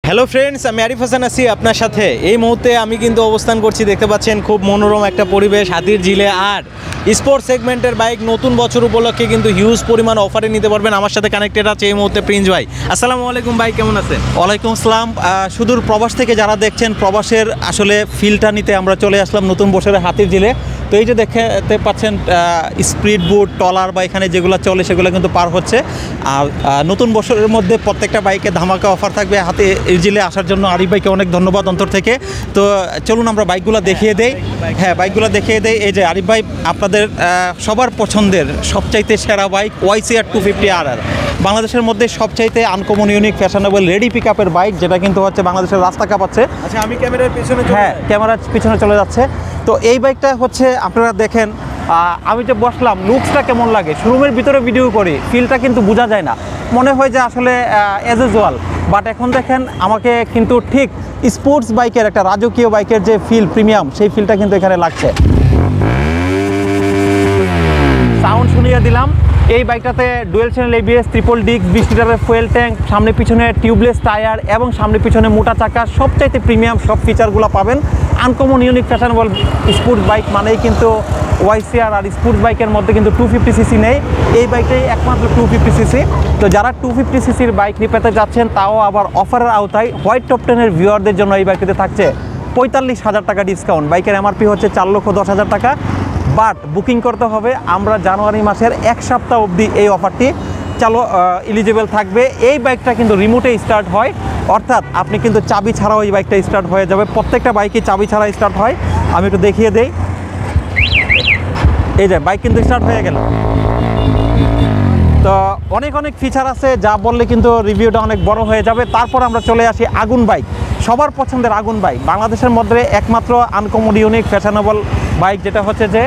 Hello friends, আমি আরিফ হাসান আছি আপনার সাথে। এই মুহূর্তে আমি কিন্তু অবস্থান করছি, দেখতে পাচ্ছেন খুব মনোরম একটা পরিবেশ, হাতির ঝিলে। আর স্পোর্টস সেগমেন্টের বাইক নতুন বছর উপলক্ষে কিন্তু হিউজ পরিমাণ অফারে নিতে পারবেন। আমার সাথে কানেক্টেড আছে এই মুহূর্তে প্রিন্স ভাই। আসসালামু আলাইকুম ভাই, কেমন আছেন? ওয়ালাইকুম আসসালাম। সুদূর প্রবাস থেকে যারা দেখছেন, প্রবাসের আসলে ফিলটা নিতে আমরা চলে আসলাম নতুন বছরের হাতির ঝিলে। তো এই যে দেখতে পাচ্ছেন স্পিড বোট টলার বা এখানে যেগুলো চলে সেগুলো কিন্তু পার হচ্ছে। আর নতুন বছরের মধ্যে প্রত্যেকটা বাইকে ধামাকা অফার থাকবে। হাতির ঝিলে আসার জন্য আরিফ ভাইকে অনেক ধন্যবাদ অন্তর থেকে। তো চলুন আমরা বাইকগুলো দেখিয়ে দেই। হ্যাঁ, বাইকগুলো দেখিয়ে দেই। এই যে আরিফ ভাই, আপনাদের সবার পছন্দের সবচাইতে সেরা বাইক YCR 250RR, বাংলাদেশের মধ্যে সবচাইতে uncommon unique fashionable ready pick আপের বাইক, যেটা কিন্তু হচ্ছে বাংলাদেশের রাস্তা কাঁপাচ্ছে। আচ্ছা, আমি ক্যামেরার পিছনে, হ্যাঁ ক্যামেরার পিছনে চলে যাচ্ছে। তো এই বাইকটা হচ্ছে আপনারা দেখেন, আমি যে বসলাম, লুকসটা কেমন লাগে, শোরুমের ভিতরে ভিডিও করি, ফিলটা কিন্তু বোঝা যায় না, মনে হয় যে আসলে অ্যাজ ইউজুয়াল। বাট এখন দেখেন আমাকে কিন্তু ঠিক স্পোর্টস বাইকের, একটা রাজকীয় বাইকের যে ফিল, প্রিমিয়াম, সেই ফিলটা কিন্তু এখানে লাগছে। সাউন্ড শুনিয়ে দিলাম। এই বাইকটাতে dual channel ABS, triple disc, 20 লিটারের ফুয়েল ট্যাঙ্ক, সামনে পিছনে টিউবলেস টায়ার এবং সামনে পিছনে মোটা চাকা, সবচাইতে প্রিমিয়াম সব ফিচারগুলো পাবেন। Uncommon unique fashionable sports bike মানেই কিন্তু YCR। আর স্পোর্টস বাইকের মধ্যে কিন্তু 250cc নেই, এই বাইকটাই একমাত্র 250cc। তো যারা 250cc বাইক নিয়ে পেতে যাচ্ছেন, তাও আবার অফারের আওতায়, হোয়াইট টপ 10-এর ভিউয়ারদের জন্য এই বাইকটিতে থাকছে 45,000 টাকা ডিসকাউন্ট। বাইকের MRP হচ্ছে 4,10,000 টাকা। বাট বুকিং করতে হবে। আমরা জানুয়ারি মাসের এক সপ্তাহ অবধি এই অফারটি এলিজিবল থাকবে। এই বাইকটা কিন্তু রিমোটে স্টার্ট হয়, অর্থাৎ আপনি কিন্তু চাবি ছাড়াও এই বাইকটা স্টার্ট হয়ে যাবে। প্রত্যেকটা বাইকই চাবি ছাড়া স্টার্ট হয়। আমি একটু দেখিয়ে দেই। এই যে বাইক কিন্তু স্টার্ট হয়ে গেল। তো অনেক ফিচার আছে, যা বললে কিন্তু রিভিউটা অনেক বড় হয়ে যাবে। তারপর আমরা চলে আসি আগুন বাইক, সবার পছন্দের আগুন বাইক, বাংলাদেশের মধ্যে একমাত্র আনকমন ইউনিক ফ্যাশনেবল বাইক, যেটা হচ্ছে যে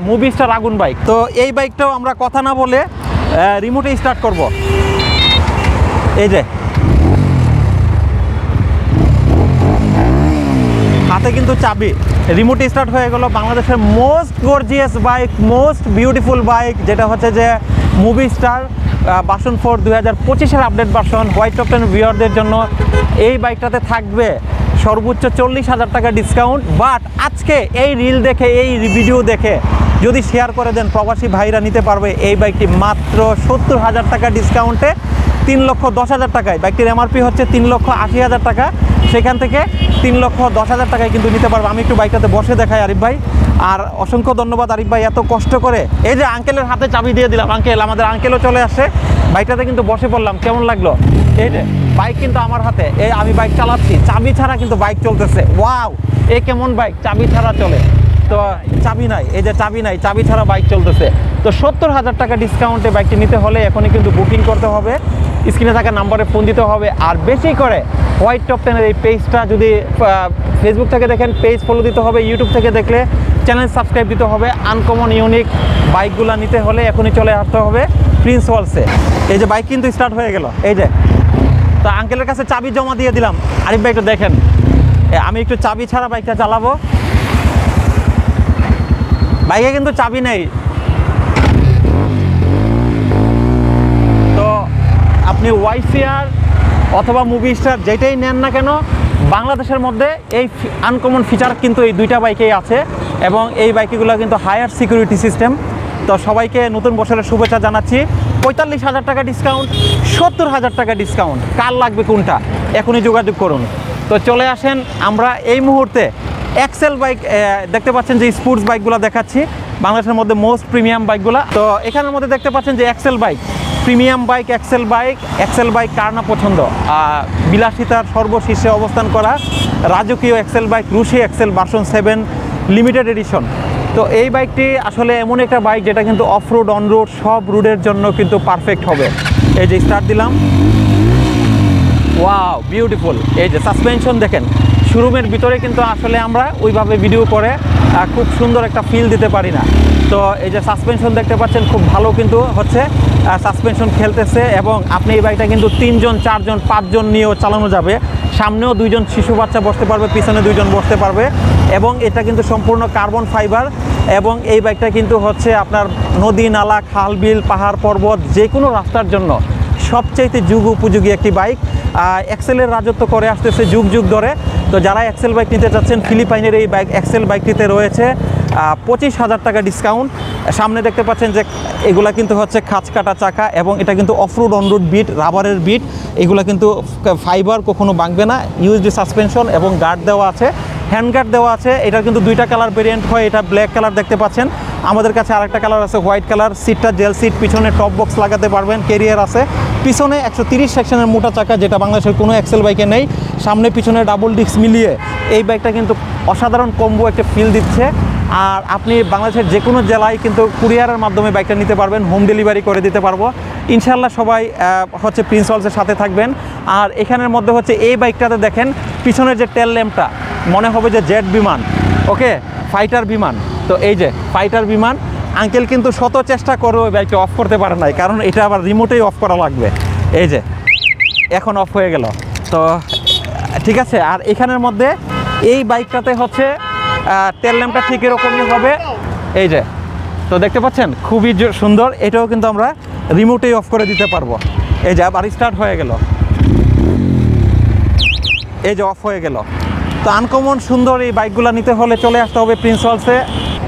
মুভি স্টার আগুন বাইক। তো এই বাইকটাও আমরা কথা না বলে রিমোটে স্টার্ট করব। এই যে হাতে কিন্তু চাবি, রিমোটে স্টার্ট হয়ে গেল। বাংলাদেশের most gorgeous bike, most beautiful bike, যেটা হচ্ছে যে মুভি স্টার ভার্সন 4 2025-এর আপডেট ভার্সন। হোয়াইট টপ 10 ভিউয়ারদের জন্য এই বাইকটাতে থাকবে সর্বোচ্চ 40,000 টাকা ডিসকাউন্ট। বাট আজকে এই রিল দেখে, এই ভিডিও দেখে যদি শেয়ার করে দেন, প্রবাসী ভাইরা নিতে পারবে এই বাইকটি মাত্র 70,000 টাকা ডিসকাউন্টে 3,10,000 টাকায়। বাইকটির MRP হচ্ছে 3,80,000 টাকা, সেখান থেকে 3,10,000 টাকায় কিন্তু নিতে পারবে। আমি একটু বাইকটাতে বসে দেখাই আরিফ ভাই। আর অসংখ্য ধন্যবাদ আরিফ ভাই, এত কষ্ট করে। এই যে আঙ্কেলের হাতে চাবি দিয়ে দিলাম, আঙ্কেল, আমাদের আঙ্কেলও চলে আসছে। বাইকটাতে কিন্তু বসে পড়লাম, কেমন লাগলো? এই যে বাইক কিন্তু আমার হাতে, এই আমি বাইক চালাচ্ছি, চাবি ছাড়া কিন্তু বাইক চলতেছে। ওয়াও, এ কেমন বাইক, চাবি ছাড়া চলে? তো চাবি নাই, এই যে চাবি নাই, চাবি ছাড়া বাইক চলতেছে। তো 70,000 টাকা ডিসকাউন্টে বাইকটি নিতে হলে এখনই কিন্তু বুকিং করতে হবে, স্ক্রিনে থাকা নাম্বারে ফোন দিতে হবে। আর বেশি করে হোয়াইট টপ 10-এর এই পেজটা যদি ফেসবুক থেকে দেখেন, পেজ ফলো দিতে হবে। ইউটিউব থেকে দেখলে চ্যানেল সাবস্ক্রাইব দিতে হবে। আনকমন ইউনিক বাইকগুলো নিতে হলে এখনই চলে আসতে হবে প্রিন্স ওয়ার্ল্ডসে। এই যে বাইক কিন্তু স্টার্ট হয়ে গেল। এই যে, তো আঙ্কেলের কাছে চাবি জমা দিয়ে দিলাম। আরিফ ভাই একটু দেখেন, আমি একটু চাবি ছাড়া বাইকটা চালাবো। বাইকে কিন্তু চাবি নেই। তো আপনি YCR অথবা মুভি স্টার যেটাই নেন না কেন, বাংলাদেশের মধ্যে এই আনকমন ফিচার কিন্তু এই দুইটা বাইকেই আছে। এবং এই বাইকগুলো কিন্তু হায়ার সিকিউরিটি সিস্টেম। তো সবাইকে নতুন বছরের শুভেচ্ছা জানাচ্ছি। 45,000 টাকা ডিসকাউন্ট, 70,000 টাকা ডিসকাউন্ট, কার লাগবে কোনটা, এখনই যোগাযোগ করুন। তো চলে আসেন, আমরা এই মুহূর্তে এক্সেল বাইক দেখতে পাচ্ছেন যে স্পোর্টস বাইকগুলো দেখাচ্ছি, বাংলাদেশের মধ্যে মোস্ট প্রিমিয়াম বাইকগুলো। তো এখানের মধ্যে দেখতে পাচ্ছেন যে Excel bike, premium bike, Excel bike কার না পছন্দ? বিলাসিতার সর্বশীর্ষে অবস্থান করা রাজকীয় এক্সেল বাইক, রুশি এক্সেল ভার্সন 7 লিমিটেড এডিশন। তো এই বাইকটি আসলে এমন একটা বাইক যেটা কিন্তু অফ রোড, অন রোড, সব রোডের জন্য কিন্তু পারফেক্ট হবে। এই যে স্টার্ট দিলাম, ওয়াও বিউটিফুল। এই যে সাসপেনশন দেখেন, শোরুমের ভিতরে কিন্তু আসলে আমরা ওইভাবে ভিডিও করে খুব সুন্দর একটা ফিল দিতে পারি না। তো এই যে সাসপেনশন দেখতে পাচ্ছেন, খুব ভালো কিন্তু হচ্ছে সাসপেনশন খেলতেছে। এবং আপনি এই বাইকটা কিন্তু 3 জন, 4 জন, 5 জন নিয়েও চালানো যাবে। সামনেও 2 জন শিশু বাচ্চা বসতে পারবে, পিছনে 2 জন বসতে পারবে। এবং এটা কিন্তু সম্পূর্ণ কার্বন ফাইবার। এবং এই বাইকটা কিন্তু হচ্ছে আপনার নদী, নালা, খাল, বিল, পাহাড়, পর্বত, যে কোনো রাস্তার জন্য সবচাইতে যুগ উপযোগী একটি বাইক। এক্সেলের রাজত্ব করে আসতেছে যুগ যুগ ধরে। তো যারা এক্সেল বাইক নিতে চাচ্ছেন, ফিলিপাইনের এই বাইক এক্সেল বাইকটিতে রয়েছে 25,000 টাকা ডিসকাউন্ট। সামনে দেখতে পাচ্ছেন যে এগুলা কিন্তু হচ্ছে খাঁচ কাটা চাকা, এবং এটা কিন্তু অফরোড অনরোড বিট, রাবারের বিট, এগুলা কিন্তু ফাইবার কখনো ভাঙবে না। ইউএসডি সাসপেনশন এবং গার্ড দেওয়া আছে, হ্যান্ড গার্ড দেওয়া আছে। এটার কিন্তু দুইটা কালার ভেরিয়েন্ট হয়, এটা ব্ল্যাক কালার দেখতে পাচ্ছেন, আমাদের কাছে আরেকটা কালার আছে হোয়াইট কালার। সিটটা জেল সিট, পিছনে টপ বক্স লাগাতে পারবেন, ক্যারিয়ার আছে। পিছনে 130 সেকশনের মোটা চাকা, যেটা বাংলাদেশের কোনো এক্সেল বাইকে নেই। সামনে পিছনে ডাবল ডিস্ক মিলিয়ে এই বাইকটা কিন্তু অসাধারণ কম্বো একটা ফিল দিচ্ছে। আর আপনি বাংলাদেশের যে কোনো জেলায় কিন্তু কুরিয়ারের মাধ্যমে বাইকটা নিতে পারবেন, হোম ডেলিভারি করে দিতে পারবো ইনশাল্লাহ। সবাই হচ্ছে প্রিন্স ওয়ার্ল্ডসের সাথে থাকবেন। আর এখানের মধ্যে হচ্ছে এই বাইকটাতে দেখেন পিছনের যে টেল ল্যাম্পটা, মনে হবে যে জেট বিমান, ওকে, ফাইটার বিমান। তো এই যে ফাইটার বিমান, আঙ্কেল কিন্তু শত চেষ্টা করে ওই বাইকটা অফ করতে পারে নাই, কারণ এটা আবার রিমোটেই অফ করা লাগবে। এই যে এখন অফ হয়ে গেল। তো ঠিক আছে। আর এখানের মধ্যে এই বাইকটাতে হচ্ছে তেল ল্যাম্পটা ঠিক এরকমই হবে, এই যে। তো দেখতে পাচ্ছেন খুবই সুন্দর, এটাও কিন্তু আমরা রিমোটেই অফ করে দিতে পারবো। এই যে আবার স্টার্ট হয়ে গেল, এই যে অফ হয়ে গেল। তো আনকমন সুন্দর এই বাইকগুলো নিতে হলে চলে আসতে হবে প্রিন্স ওয়ার্ল্ডসে।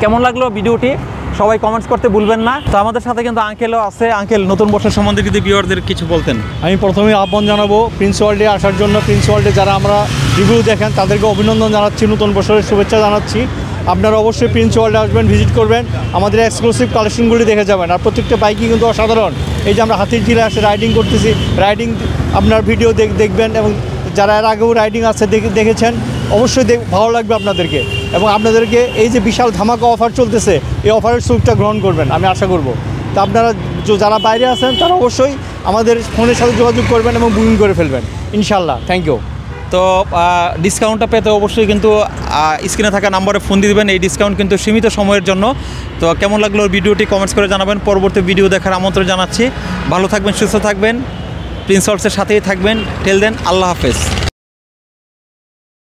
কেমন লাগলো ভিডিওটি সবাই কমেন্টস করতে ভুলবেন না। তো আমাদের সাথে কিন্তু আঙ্কেলও আছে। আঙ্কেল, নতুন বছর সম্বন্ধে যদি ভিউয়ারদের কিছু বলতেন। আমি প্রথমে আহ্বান জানাবো প্রিন্স ওয়ার্ল্ডে আসার জন্য। প্রিন্স ওয়ার্ল্ডে যারা আমরা রিভিউ দেখেন তাদেরকে অভিনন্দন জানাচ্ছি, নতুন বছরের শুভেচ্ছা জানাচ্ছি। আপনারা অবশ্যই প্রিন্স ওয়ার্ল্ডে আসবেন, ভিজিট করবেন, আমাদের এক্সক্লুসিভ কালেকশনগুলি দেখে যাবেন। আর প্রত্যেকটা বাইকই কিন্তু অসাধারণ। এই যে আমরা হাতির ঝিলে আসে রাইডিং করতেছি, রাইডিং আপনার ভিডিও দেখবেন, এবং যারা এর আগেও রাইডিং আছে দেখেছেন, অবশ্যই ভালো লাগবে আপনাদেরকে। এবং আপনাদেরকে এই যে বিশাল ধামাকা অফার চলতেছে, এই অফারের সুযোগটা গ্রহণ করবেন আমি আশা করব। তো আপনারা যারা বাইরে আছেন তারা অবশ্যই আমাদের ফোনের সাথে যোগাযোগ করবেন এবং বুকিং করে ফেলবেন ইনশাল্লাহ। Thank you. তো ডিসকাউন্টটা পেতে অবশ্যই কিন্তু স্ক্রিনে থাকা নাম্বারে ফোন দিয়ে দেবেন। এই ডিসকাউন্ট কিন্তু সীমিত সময়ের জন্য। তো কেমন লাগলো ভিডিওটি কমেন্টস করে জানাবেন। পরবর্তী ভিডিও দেখার আমন্ত্রণ জানাচ্ছি। ভালো থাকবেন, সুস্থ থাকবেন, প্রিন্স ওয়ার্ল্ডসের সাথেই থাকবেন। টেল দেন, আল্লাহ হাফেজ।